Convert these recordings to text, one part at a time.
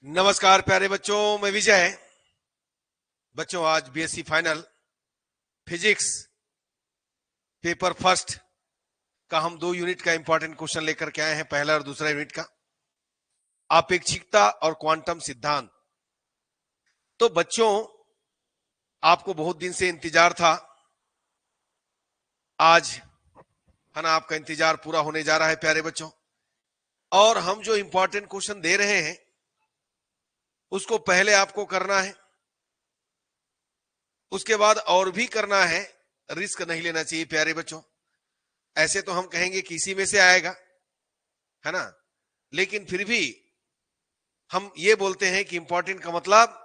नमस्कार प्यारे बच्चों, मैं विजय। बच्चों, आज BSc final physics paper first का हम 2 यूनिट का इंपॉर्टेंट क्वेश्चन लेकर के आए हैं। पहला और दूसरा यूनिट का अपेक्षिकता और क्वांटम सिद्धांत। तो बच्चों, आपको बहुत दिन से इंतजार था, आज है ना आपका इंतजार पूरा होने जा रहा है प्यारे बच्चों। और हम जो इंपॉर्टेंट क्वेश्चन दे रहे हैं उसको पहले आपको करना है, उसके बाद और भी करना है। रिस्क नहीं लेना चाहिए प्यारे बच्चों। ऐसे तो हम कहेंगे कि इसी में से आएगा, है ना, लेकिन फिर भी हम ये बोलते हैं कि इंपॉर्टेंट का मतलब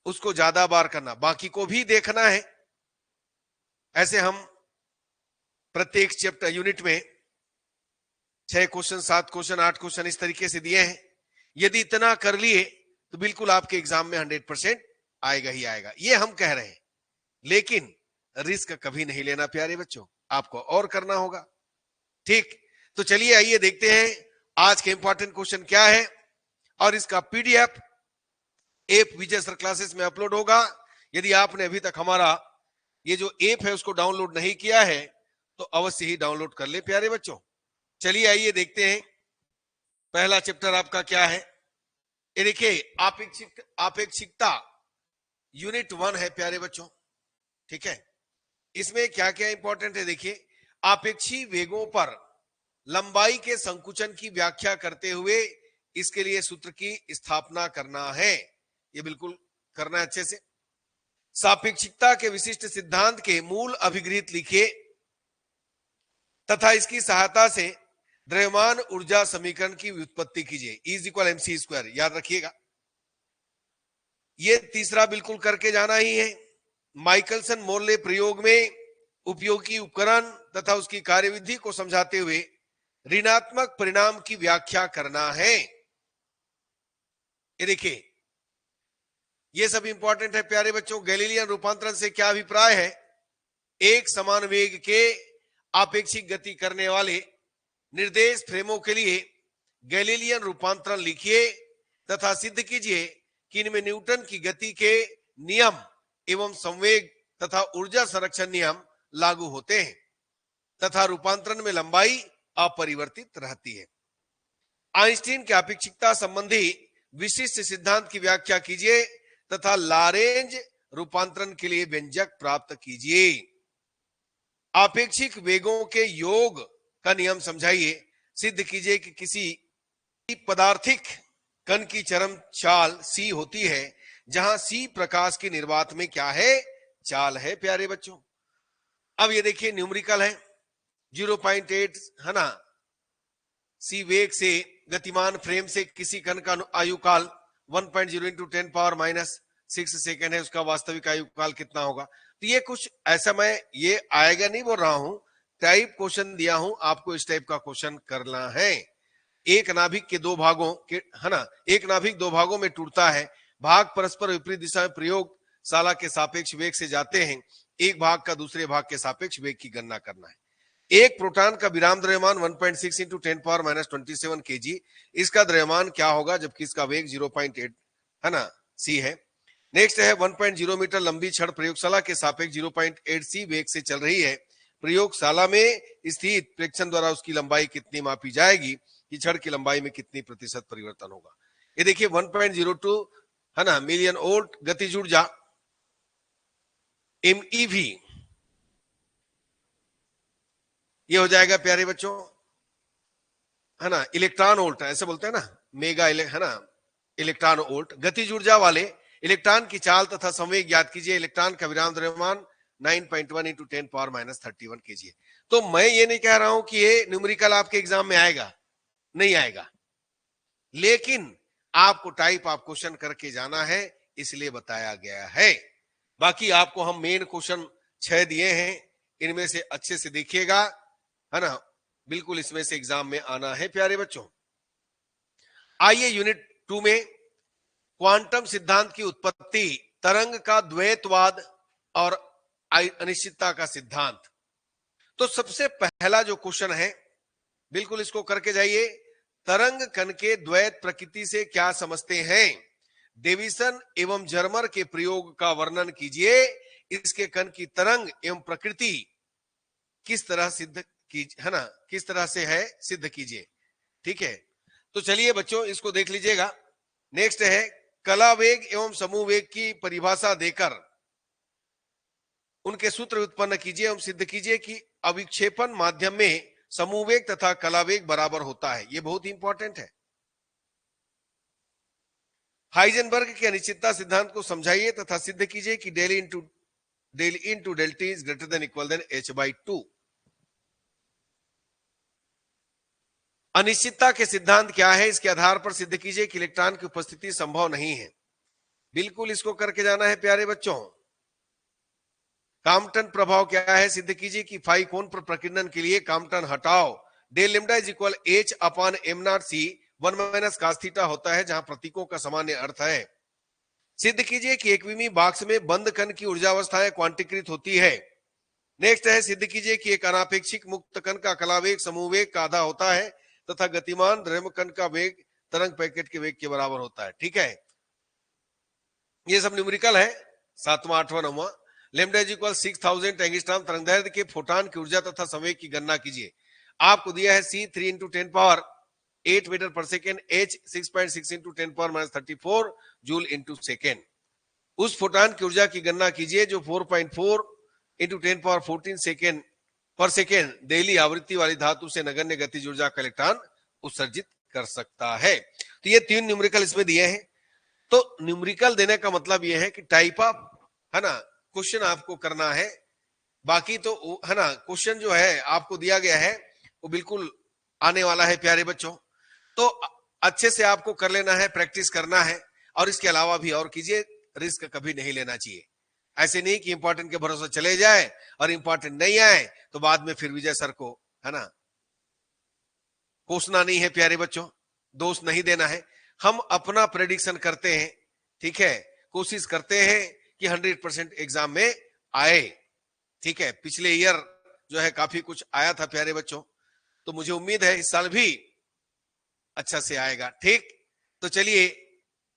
उसको ज्यादा बार करना, बाकी को भी देखना है। ऐसे हम प्रत्येक चैप्टर यूनिट में 6 क्वेश्चन, 7 क्वेश्चन, 8 क्वेश्चन इस तरीके से दिए हैं। यदि इतना कर लिए तो बिल्कुल आपके एग्जाम में 100% आएगा ही आएगा, ये हम कह रहे हैं। लेकिन रिस्क कभी नहीं लेना प्यारे बच्चों, आपको और करना होगा। ठीक, तो चलिए आइए देखते हैं आज के इंपॉर्टेंट क्वेश्चन क्या है। और इसका पीडीएफ ऐप विजय सर क्लासेस में अपलोड होगा। यदि आपने अभी तक हमारा ये जो ऐप है उसको डाउनलोड नहीं किया है तो अवश्य ही डाउनलोड कर ले प्यारे बच्चों। चलिए आइए देखते हैं पहला चैप्टर आपका क्या है। ये देखिए आपेक्षिकता यूनिट 1 है प्यारे बच्चों। ठीक है, इसमें क्या क्या इंपॉर्टेंट है देखिए। आपेक्षी वेगों पर लंबाई के संकुचन की व्याख्या करते हुए इसके लिए सूत्र की स्थापना करना है। ये बिल्कुल करना है अच्छे से। सापेक्षिकता के विशिष्ट सिद्धांत के मूल अभिगृहित लिखिए तथा इसकी सहायता से द्रव्यमान ऊर्जा समीकरण की व्युत्पत्ति कीजिए। E=mc², याद रखिएगा। ये तीसरा बिल्कुल करके जाना ही है। माइकलसन मोर्ले प्रयोग में उपयोगी उपकरण तथा उसकी कार्यविधि को समझाते हुए ऋणात्मक परिणाम की व्याख्या करना है। ये देखिए, ये सब इंपॉर्टेंट है प्यारे बच्चों। गैलीलियन रूपांतरण से क्या अभिप्राय है? एक समान वेग के आपेक्षिक गति करने वाले निर्देश फ्रेमों के लिए गैलीलियन रूपांतरण लिखिए तथा सिद्ध कीजिए कि इनमें न्यूटन की गति के नियम एवं संवेग तथा ऊर्जा संरक्षण नियम लागू होते हैं तथा रूपांतरण में लंबाई अपरिवर्तित रहती है। आइंस्टीन के अपेक्षिकता संबंधी विशिष्ट सिद्धांत की व्याख्या कीजिए तथा लारेंज रूपांतरण के लिए व्यंजक प्राप्त कीजिए। आपेक्षिक वेगों के योग का नियम समझाइए। सिद्ध कीजिए कि किसी पदार्थिक कण की चरम चाल c होती है जहां c प्रकाश की निर्वात में क्या है? चाल है प्यारे बच्चों। अब ये देखिए न्यूमेरिकल है 0.8, है ना। c वेग से गतिमान फ्रेम से किसी कण का आयुकाल 1.0 × 10⁻⁻6 सेकेंड है, उसका वास्तविक आयुकाल कितना होगा? तो ये कुछ ऐसा, मैं ये आएगा नहीं बोल रहा हूं, टाइप क्वेश्चन दिया हूं आपको। इस टाइप का क्वेश्चन करना है। एक नाभिक के 2 भागों के, है ना, एक नाभिक 2 भागों में टूटता है। भाग परस्पर विपरीत दिशा में प्रयोगशाला के सापेक्ष वेग से जाते हैं। एक भाग का दूसरे भाग के सापेक्ष वेग की गणना करना है। एक प्रोटॉन का विराम द्रव्यमान 1.6 × 10⁻27 kg, इसका द्रव्यमान क्या होगा जबकि इसका वेग 0.8, है ना, c है। नेक्स्ट है 1.0 मीटर लंबी छड़ प्रयोगशाला के सापेक्ष 0.8 c वेग से चल रही है। प्रयोगशाला में स्थित प्रेक्षण द्वारा उसकी लंबाई कितनी मापी जाएगी कि छड़ की लंबाई में कितनी प्रतिशत परिवर्तन होगा? ये देखिए 1.02, है ना, मिलियन वोल्ट गतिज ऊर्जा MeV, ये हो जाएगा प्यारे बच्चों, है ना, इलेक्ट्रॉन वोल्ट ऐसे बोलते हैं ना, मेगा है ना, इलेक्ट्रॉन वोल्ट। गतिज ऊर्जा वाले इलेक्ट्रॉन की चाल तथा संवेग ज्ञात कीजिए। इलेक्ट्रॉन का विराम द्रव्यमान 9.1 × 10⁻31 kg। तो मैं ये नहीं कह रहा हूं कि ये न्यूमेरिकल आपके एग्जाम में आएगा, नहीं आएगा, लेकिन आपको टाइप ऑफ क्वेश्चन करके जाना है, इसलिए बताया गया है। बाकी आपको हम मेन क्वेश्चन 6 दिए हैं, इनमें से अच्छे से देखिएगा, है ना, बिल्कुल इसमें से एग्जाम में आना है प्यारे बच्चों। आइए यूनिट 2 में क्वांटम सिद्धांत की उत्पत्ति, तरंग का द्वैतवाद और अनिश्चितता का सिद्धांत। तो सबसे पहला जो क्वेश्चन है, बिल्कुल इसको करके जाइए। तरंग कण के द्वैत प्रकृति से क्या समझते हैं? डेविसन एवं जर्मर के प्रयोग का वर्णन कीजिए। इसके कण की तरंग एवं प्रकृति किस तरह सिद्ध की, है ना, किस तरह से है सिद्ध कीजिए। ठीक है, तो चलिए बच्चों इसको देख लीजिएगा। नेक्स्ट है कला वेग एवं समूह वेग की परिभाषा देकर उनके सूत्र उत्पन्न कीजिए एवं सिद्ध कीजिए कि अविक्षेपण माध्यम में समूह वेग तथा कला वेग बराबर होता है। यह बहुत इंपॉर्टेंट है। हाइजेनबर्ग के अनिश्चितता सिद्धांत को समझाइए तथा सिद्ध कीजिए कि del into del T is greater than equal than h/2। अनिश्चितता के सिद्धांत क्या है, इसके आधार पर सिद्ध कीजिए कि इलेक्ट्रॉन की उपस्थिति संभव नहीं है। बिल्कुल इसको करके जाना है प्यारे बच्चों। काम्पटन प्रभाव क्या है, सिद्ध कीजिए कि फाई कोण पर प्रकीर्णन के लिए काम्पटन हटाओ। Del lambda is equal h अपॉन m0 c 1 minus cos theta होता है, जहां प्रतीकों का सामान्य अर्थ है। सिद्ध कीजिए कि एकविमी बॉक्स में बंद कण की ऊर्जावस्थाएं क्वांटीकृत होती है। नेक्स्ट है सिद्ध कीजिए कि एक अनापेक्षिक मुक्त कण का कला वेग समूह वेग का आधा होता है तथा गतिमान द्रव्य कण का वेग तरंग पैकेट के वेग के बराबर होता है। ठीक है, ये सब न्यूमेरिकल है। 7वां 8वां 9वां। लैम्डा इज इक्वल 6000 एंगस्ट्रॉम तरंगदैर्घ्य के फोटॉन की ऊर्जा तथा संवेग की गणना कीजिए। आपको दिया है c 3 इंटू 10 पावर 8 मीटर पर second, h 6.6 into 10 power minus 34 joule into second. उस फोटॉन की ऊर्जा की गणना कीजिए जो 4.4 इंटू 10 पावर 14 सेकेंड पर सेकेंड डेली आवृत्ति वाली धातु से नगण्य गतिज ऊर्जा का इलेक्ट्रॉन उत्सर्जित कर सकता है। तो ये 3 न्यूमेरिकल इसमें दिए हैं। तो न्यूमेरिकल देने का मतलब ये है कि टाइप ऑफ, है ना, क्वेश्चन आपको करना है। बाकी तो है ना, क्वेश्चन जो है आपको दिया गया है वो बिल्कुल आने वाला है प्यारे बच्चों। तो अच्छे से आपको कर लेना है, प्रैक्टिस करना है, और इसके अलावा भी और कीजिए। रिस्क कभी नहीं लेना चाहिए। ऐसे नहीं कि इंपॉर्टेंट के भरोसे चले जाए और इंपॉर्टेंट नहीं आए तो बाद में फिर विजय सर को, है ना, कोसना नहीं है प्यारे बच्चों, दोष नहीं देना है। हम अपना प्रेडिक्शन करते हैं, ठीक है, कोशिश करते हैं कि 100% एग्जाम में आए। ठीक है, पिछले ईयर जो है काफी कुछ आया था प्यारे बच्चों, तो मुझे उम्मीद है इस साल भी अच्छा से आएगा। ठीक, तो चलिए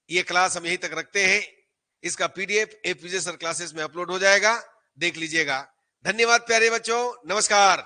ये क्लास हम यहीं तक रखते हैं। इसका पीडीएफ एपीजे सर क्लासेस में अपलोड हो जाएगा, देख लीजिएगा। धन्यवाद प्यारे बच्चों, नमस्कार।